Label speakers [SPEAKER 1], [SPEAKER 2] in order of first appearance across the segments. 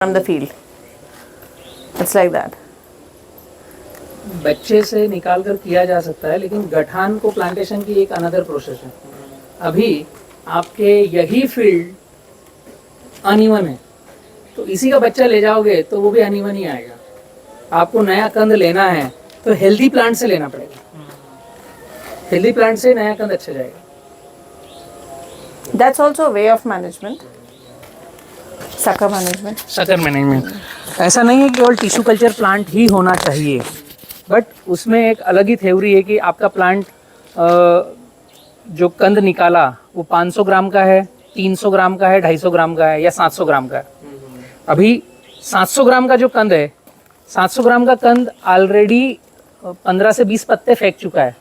[SPEAKER 1] from the field. It's like that.
[SPEAKER 2] बच्चे से निकाल कर किया जा सकता है, लेकिन गठान को प्लांटेशन की एक अनदर प्रोसेस है। अभी आपके यही फील्ड अनइवन है, तो इसी का बच्चा ले जाओगे तो वो भी अनइवन ही आएगा। आपको नया कंद लेना है तो हेल्दी प्लांट से लेना पड़ेगा। हेल्दी प्लांट से नया कंद अच्छा जाएगा।
[SPEAKER 1] That's also a way of management. Sucker management.
[SPEAKER 2] Sucker management ऐसा नहीं है कि केवल टिश्यू कल्चर प्लांट ही होना चाहिए, बट उसमें एक अलग ही थ्योरी है कि आपका प्लांट जो कंद निकाला वो 500 ग्राम का है, 300 ग्राम का है, 250 ग्राम का है या 700 ग्राम का है। अभी 700 ग्राम का जो कंद है, 700 ग्राम का कंद ऑलरेडी 15 से 20 पत्ते फेंक चुका है,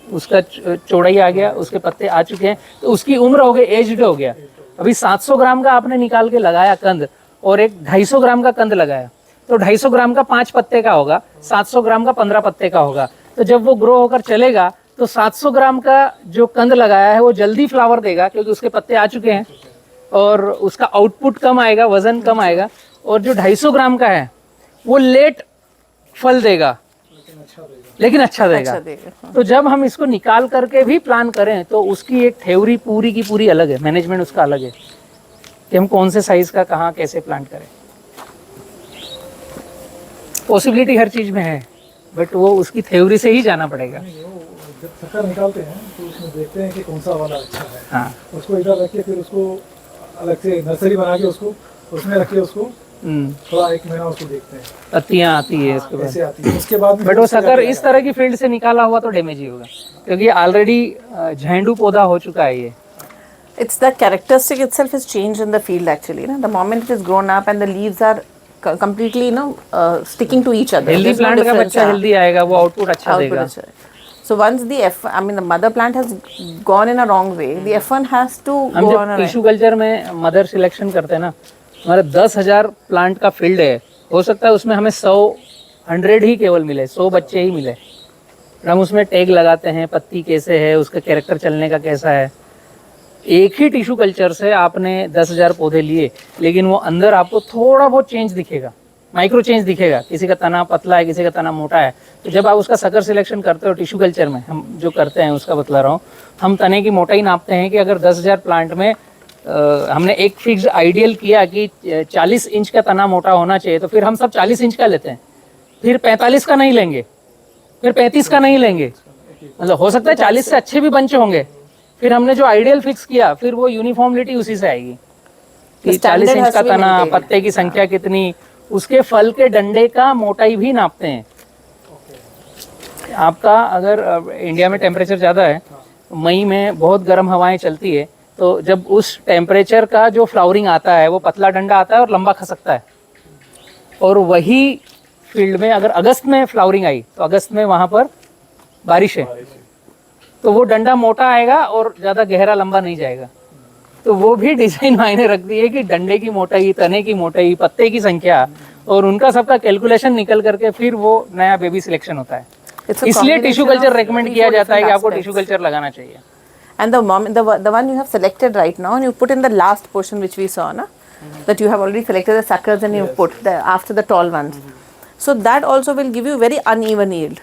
[SPEAKER 2] उसका चौड़ाई आ गया, उसके पत्ते आ चुके हैं, तो उसकी उम्र हो गई, एज्ड हो गया। अभी 700 ग्राम का आपने निकाल के लगाया कंद और एक 250 ग्राम का कंद लगाया, तो 250 ग्राम का 5 पत्ते का होगा, 700 ग्राम का 15 पत्ते का होगा। तो जब वो ग्रो होकर चलेगा तो 700 ग्राम का जो कंद लगाया है वो जल्दी फ्लावर देगा, क्योंकि उसके पत्ते आ चुके हैं और उसका आउटपुट कम आएगा, वजन कम आएगा। और जो 250 ग्राम का है वो लेट फल देगा, लेकिन अच्छा देगा। तो जब हम इसको निकाल करके भी प्लान करें तो उसकी एक थ्योरी पूरी की पूरी अलग है, मैनेजमेंट उसका अलग है कि हम कौन से साइज का कहाँ कैसे प्लांट करें। पॉसिबिलिटी हर चीज में है, बट वो उसकी थ्योरी से ही जाना पड़ेगा।
[SPEAKER 3] जब शक्कर निकालते हैं तो उसमें देखते हैं कि कौन सा वाला अच्छा है।
[SPEAKER 2] हाँ,
[SPEAKER 3] उसको इधर रख के फिर उसको अलग से नर्सरी बना के उसको उसमें रख के उसको थोड़ा 1 महीना उसको देखते हैं,
[SPEAKER 2] पत्तियां आती है उसके बाद।
[SPEAKER 3] कैसे आती है। उसके बाद
[SPEAKER 2] बट वो शक्कर इस तरह की फील्ड से निकाला हुआ तो डैमेज ही होगा, क्योंकि ऑलरेडी झेंडू पौधा हो चुका है ये।
[SPEAKER 1] It's the characteristic itself is changed in the field actually. The moment it is grown up and the leaves are completely sticking to each other.
[SPEAKER 2] Healthy
[SPEAKER 1] There's no
[SPEAKER 2] plant का
[SPEAKER 1] difference,
[SPEAKER 2] बच्चा healthy आएगा, वो output अच्छा
[SPEAKER 1] output
[SPEAKER 2] देगा।
[SPEAKER 1] अच्छा है. So once the mother plant has gone in a wrong way, the F1 has to
[SPEAKER 2] हम
[SPEAKER 1] go on
[SPEAKER 2] जब
[SPEAKER 1] a
[SPEAKER 2] टिश्यू कल्चर में मदर सिलेक्शन करते हैं ना, हमारा 10,000 प्लांट का फील्ड है, हो सकता है उसमें हमें 100 ही केवल मिले, 100 बच्चे ही मिले। हम उसमें टैग लगाते हैं, पत्ती कैसे है, उसका कैरेक्टर चलने का कैसा है। एक ही टिश्यू कल्चर से आपने 10,000 पौधे लिए, लेकिन वो अंदर आपको थोड़ा बहुत चेंज दिखेगा, माइक्रो चेंज दिखेगा। किसी का तना पतला है, किसी का तना मोटा है। तो जब आप उसका शक्कर सिलेक्शन करते हो टिश्यू कल्चर में, हम जो करते हैं उसका बतला रहा हूँ, हम तने की मोटाई नापते हैं कि अगर 10,000 प्लांट में हमने एक फिक्स आइडियल किया कि 40 इंच का तना मोटा होना चाहिए, तो फिर हम सब 40 इंच का लेते हैं, फिर 45 का नहीं लेंगे, फिर 35 का नहीं लेंगे। मतलब हो सकता है 40 से अच्छे भी बंच होंगे, फिर हमने जो आइडियल फिक्स किया फिर वो यूनिफॉर्मिलिटी उसी से आएगी कि 40 इंच का तना, पत्ते की संख्या कितनी, उसके फल के डंडे का मोटाई भी नापते हैं। आपका अगर इंडिया में टेम्परेचर ज़्यादा है, मई में बहुत गर्म हवाएं चलती है, तो जब उस टेम्परेचर का जो फ्लावरिंग आता है वो पतला डंडा आता है और लंबा खसकता है। और वही फील्ड में अगर अगस्त में फ्लावरिंग आई तो अगस्त में वहाँ पर बारिश है, तो वो डंडा मोटा आएगा और ज़्यादा गहरा लंबा नहीं जाएगा। तो वो भी डिजाइन मायने रखती है कि डंडे की मोटाई, तने की मोटाई, पत्ते की संख्या और उनका सबका कैलकुलेशन निकल करके फिर वो नया बेबी सिलेक्शन होता है। इसलिए टिश्यू कल्चर रेकमेंड किया जाता है कि आपको टिश्यू कल्चर लगाना चाहिए।
[SPEAKER 1] And the one you have selected right now and you put in the last portion which we saw, that you have already selected the suckers and you put after the tall ones. So that also will give you very uneven yield.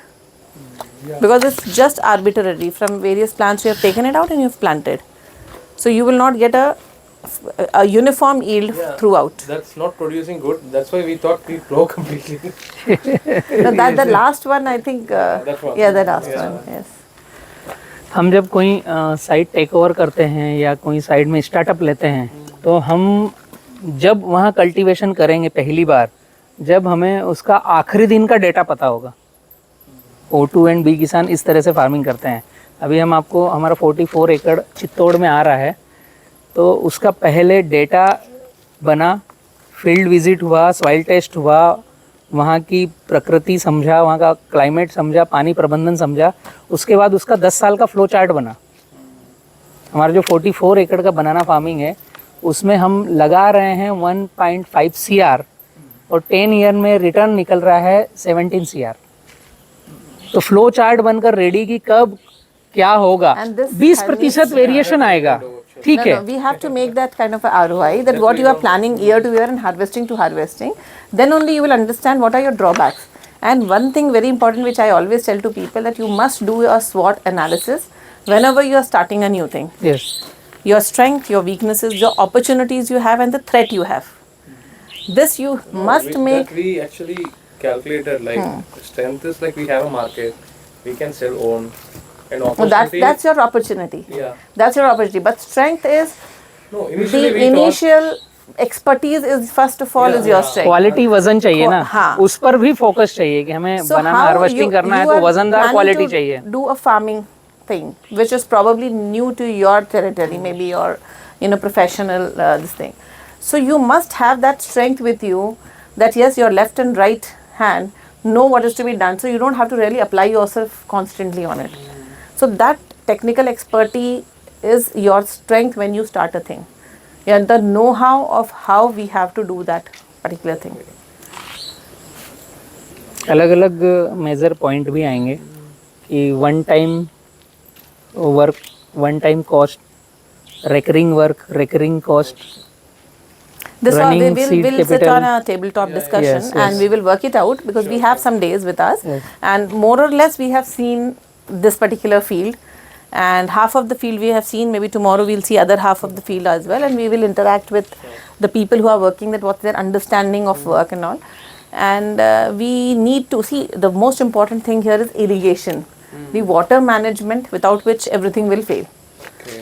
[SPEAKER 1] Because it's just arbitrary from various plants you have taken it out and you have planted. So you will not get a uniform yield throughout.
[SPEAKER 4] That's not producing good. That's why we thought we grow completely.
[SPEAKER 1] No, that the last one I think. The last one. Yes.
[SPEAKER 2] हम जब कोई site take over करते हैं या कोई site में startup लेते हैं, तो हम जब वहाँ कल्टीवेशन करेंगे पहली बार, जब हमें उसका आखिरी दिन का डेटा पता होगा। O2 एंड बी किसान इस तरह से फार्मिंग करते हैं। अभी हम आपको हमारा 44 एकड़ चित्तौड़ में आ रहा है, तो उसका पहले डेटा बना, फील्ड विजिट हुआ, सॉइल टेस्ट हुआ, वहाँ की प्रकृति समझा, वहाँ का क्लाइमेट समझा, पानी प्रबंधन समझा। उसके बाद उसका 10 साल का फ्लो चार्ट बना। हमारा जो 44 एकड़ का बनाना फार्मिंग है, उसमें हम लगा रहे हैं 1.5 CR और 10 ईयर में रिटर्न निकल रहा है 17 CR। तो फ्लो चार्ट बनकर रेडी की कब क्या होगा, 20% वेरिएशन आएगा। ठीक
[SPEAKER 1] No,
[SPEAKER 2] है
[SPEAKER 1] no, we have to make that kind of a ROI that what you are planning year to year and harvesting to harvesting. Then only you will understand what are your drawbacks. And one thing very important which I always tell to people that you must do a SWOT analysis whenever you are starting a new thing.
[SPEAKER 2] Yes
[SPEAKER 1] Your strength, your weaknesses, your opportunities you have and the threat you have. This you must make.
[SPEAKER 4] That we actually calculated like strength is like we have a market, we can sell own, and
[SPEAKER 1] Well,
[SPEAKER 4] opportunity.
[SPEAKER 1] that's your opportunity.
[SPEAKER 4] Yeah.
[SPEAKER 1] That's your opportunity. But strength is
[SPEAKER 4] No,
[SPEAKER 1] the
[SPEAKER 4] initially we
[SPEAKER 1] initial expertise is first of all is your strength.
[SPEAKER 2] Quality वजन चाहिए ना
[SPEAKER 1] हाँ.
[SPEAKER 2] उस पर भी focus चाहिए कि हमें
[SPEAKER 1] So
[SPEAKER 2] बनाना
[SPEAKER 1] how
[SPEAKER 2] हार्वेस्टिंग करना है
[SPEAKER 1] you
[SPEAKER 2] तो
[SPEAKER 1] are
[SPEAKER 2] वजनदार
[SPEAKER 1] planning
[SPEAKER 2] क्वालिटी
[SPEAKER 1] to
[SPEAKER 2] चाहिए
[SPEAKER 1] do a farming thing which is probably new to your territory, maybe your professional this thing. So you must have that strength with you that yes, your left and right hand know what is to be done. So you don't have to really apply yourself constantly on it. So that technical expertise is your strength when you start a thing. Yeah, the know-how of how we have to do that particular thing.
[SPEAKER 2] अलग अलग major point भी आएंगे कि one time work one time cost recurring work recurring cost
[SPEAKER 1] This all
[SPEAKER 2] Running
[SPEAKER 1] we'll
[SPEAKER 2] seed
[SPEAKER 1] sit
[SPEAKER 2] capital.
[SPEAKER 1] on a tabletop discussion
[SPEAKER 2] Yes,
[SPEAKER 1] and
[SPEAKER 2] yes.
[SPEAKER 1] we will work it out because we have some days with us and more or less we have seen this particular field and half of the field we have seen, maybe tomorrow we'll see other half of the field as well and we will interact with the people who are working, that what's their understanding of work and all. And we need to see, the most important thing here is irrigation, the water management without which everything will fail.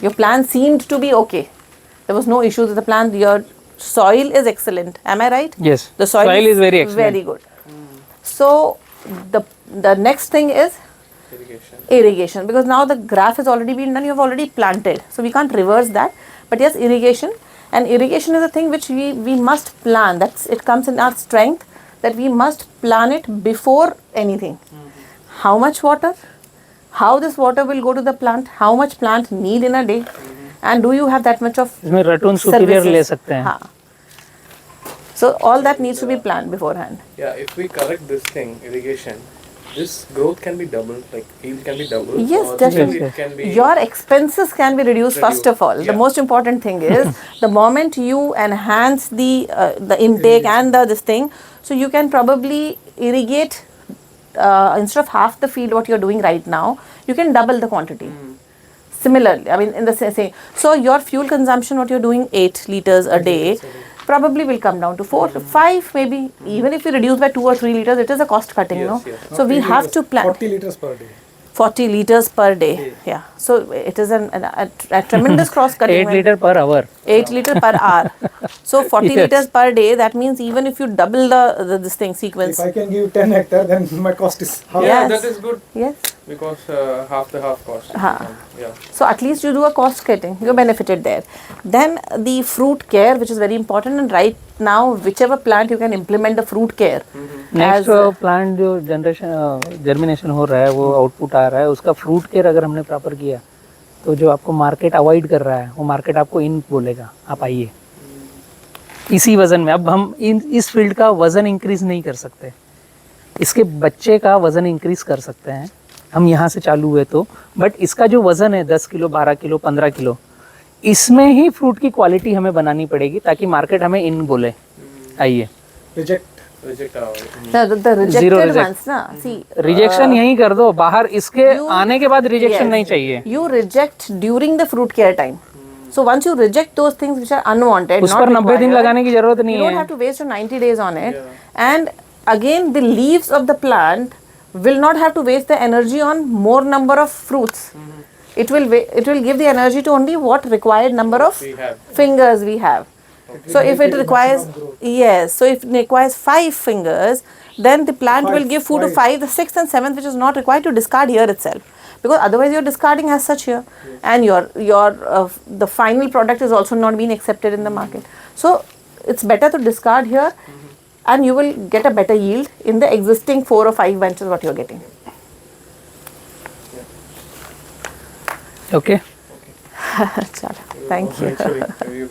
[SPEAKER 1] Your plan seemed to be okay, there was no issues with the plan, your soil is excellent, am I right?
[SPEAKER 2] Yes.
[SPEAKER 1] The soil
[SPEAKER 2] Soil is very excellent.
[SPEAKER 1] very good. So the next thing is irrigation, because now the graph has already been done, you have already planted, so we can't reverse that. But yes, irrigation, and irrigation is a thing which we must plan. That's, it comes in our strength that we must plan it before anything. How much water, how this water will go to the plant, how much plant need in a day, and do you have that much of
[SPEAKER 2] इसमें रटून superior
[SPEAKER 1] services?
[SPEAKER 2] ले सकते हैं
[SPEAKER 1] हाँ. So all that needs to be planned beforehand.
[SPEAKER 4] Yeah, if we correct this thing, irrigation, this growth can be doubled, like yield can be doubled.
[SPEAKER 1] Yes,
[SPEAKER 4] or
[SPEAKER 1] definitely.
[SPEAKER 4] It can be
[SPEAKER 1] Your expenses can be reduced first of all. The
[SPEAKER 4] Yeah.
[SPEAKER 1] most important thing is the moment you enhance the intake and this thing, so you can probably irrigate instead of half the field what you're doing right now, you can double the quantity. Similarly, I mean in the same. So your fuel consumption, what you're doing 8 liters a day, probably will come down to 4 to 5 maybe. Even if you reduce by 2 or 3 liters, it is a cost cutting,
[SPEAKER 4] Yes,
[SPEAKER 1] no?
[SPEAKER 4] yes.
[SPEAKER 1] So we have to plan
[SPEAKER 3] 40 liters per day.
[SPEAKER 1] 40 liters per day. Yeah. So it is a tremendous cross cutting.
[SPEAKER 2] 8 litre per hour
[SPEAKER 1] 8 liter per hour. So 40
[SPEAKER 2] Yes.
[SPEAKER 1] liters per day. That means even if you double the this thing sequence.
[SPEAKER 3] If I can give 10 hectare, then my cost is half.
[SPEAKER 4] Yeah,
[SPEAKER 1] Yes.
[SPEAKER 4] that is good
[SPEAKER 1] Yes.
[SPEAKER 4] because half the half cost. Yeah.
[SPEAKER 1] So at least you do a cost cutting. You benefited there. Then the fruit care, which is very important. And right now, whichever plant you can implement the fruit care.
[SPEAKER 2] Next plant जो generation germination हो रहा है वो output आ रहा है उसका fruit care अगर हमने प्रॉपर किया तो जो आपको मार्केट अवॉइड कर रहा है वो मार्केट आपको इन बोलेगा आप आइए इसी वजन में। अब हम इस फील्ड का वजन इंक्रीज नहीं कर सकते, इसके बच्चे का वजन इंक्रीज कर सकते हैं हम यहाँ से चालू हुए तो, बट इसका जो वजन है 10 किलो 12 किलो 15 किलो इसमें ही फ्रूट की क्वालिटी हमें बनानी पड़ेगी ताकि मार्केट हमें इन बोले आइए।
[SPEAKER 4] Reject our.
[SPEAKER 1] The rejected
[SPEAKER 2] Zero reject.
[SPEAKER 1] ones, na. See.
[SPEAKER 2] Rejection यहीं कर दो बाहर, इसके
[SPEAKER 1] You-
[SPEAKER 2] आने के बाद रिजेक्शन
[SPEAKER 1] Yes.
[SPEAKER 2] नहीं चाहिए।
[SPEAKER 1] You reject during the fruit care time. So once you reject those things which are unwanted,
[SPEAKER 2] उस
[SPEAKER 1] not
[SPEAKER 2] पर 90 दिन
[SPEAKER 1] required,
[SPEAKER 2] लगाने की जरूरत
[SPEAKER 1] you
[SPEAKER 2] नहीं
[SPEAKER 1] don't
[SPEAKER 2] है।
[SPEAKER 1] have to waste your 90 days on it. And again, the leaves of the plant will not have to waste the energy on more number of fruits. It will give the energy to only what required number of
[SPEAKER 4] We have.
[SPEAKER 1] fingers we have. So if it requires, yes, so if it requires 5 fingers, then the plant will give food to 5, the 6th and 7th, which is not required to discard here itself, because otherwise you're discarding as such here, and your the final product is also not being accepted in the market. So it's better to discard here, and you will get a better yield in the existing 4 or 5 benches what you're getting.
[SPEAKER 2] Okay
[SPEAKER 1] Chalo, thank you.
[SPEAKER 4] Actually, you can